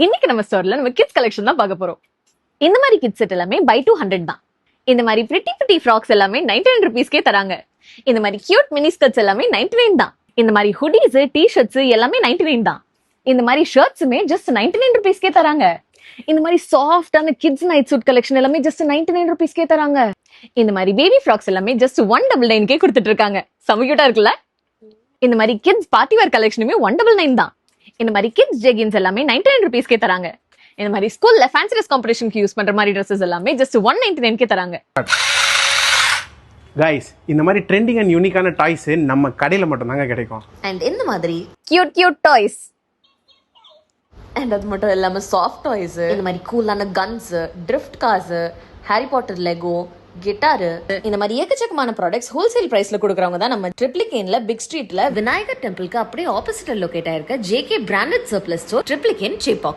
இன்னைக்கு நம்ம ஸ்டோர்ல நம்ம கிட்ஸ் கலெக்ஷன் தான் பார்க்க போறோம். இந்த மாதிரி கிட்ஸ் செட் எல்லாமே பை 200 தான். இந்த மாதிரி பிரிட்டி ஃப்ராக்ஸ் எல்லாமே 99 ருபீஸ்க்கே தராங்க. இந்த மாதிரி கியூட் மினி ஸ்கர்ட்ஸ் எல்லாமே 99 தான். இந்த மாதிரி ஹுடிஸ், டி-ஷர்ட்ஸ் எல்லாமே 99 தான். இந்த மாதிரி ஷர்ட்ஸுமே ஜஸ்ட் 99 ருபீஸ்க்கே தராங்க. இந்த மாதிரி சாஃப்டான கிட்ஸ் நைட் சூட் கலெக்ஷன் எல்லாமே ஜஸ்ட் 99 ருபீஸ்க்கே தராங்க. இந்த மாதிரி பேபி ஃப்ராக்ஸ் எல்லாமே ஜஸ்ட் 199 கொடுத்துட்டு இருக்காங்க. செம கியூட்டா இருக்குல்ல? இந்த மாதிரி கிட்ஸ் பார்ட்டி வேர் கலெக்ஷனுமே 199 தான். இந்த மாதிரி கிட்ஸ் ஜெகின்ஸ் எல்லாமே 99 ருபீஸ்க்கே தராங்க. இந்த மாதிரி ஸ்கூல்ல ஃபேன்சி ட்ரெஸ் காம்படிஷனுக்கு யூஸ் பண்ற மாதிரி ட்ரெஸ்ஸஸ் எல்லாமே ஜஸ்ட் 199 தராங்க. கைஸ், இந்த மாதிரி ட்ரெண்டிங் அண்ட் யூனிக்கான டாய்ஸ் நம்ம கடையில மட்டும் தாங்க கிடைக்கும். அண்ட் இந்த மாதிரி கியூட் டாய்ஸ். அண்ட் அது மட்டும் இல்லாம சாஃப்ட் டாய்ஸ், இந்த மாதிரி கூலான guns, drift cars, Harry Potter Lego, guitar, இந்த மாதிரி ஏக்கச்சக்கமான ப்ராடக்ட்ஸ் ஹோல்சேல் பிரைஸ்ல கொடுக்குறவங்க தான் நம்ம ட்ரிப்ளிகேன்ல பிக் ஸ்ட்ரீட்ல விநாயகர் டெம்பிளுக்கு அப்படியே ஆப்போசிட்ல லொகேட் ஆயிருக்க JK branded surplus store Triplicane Chepauk.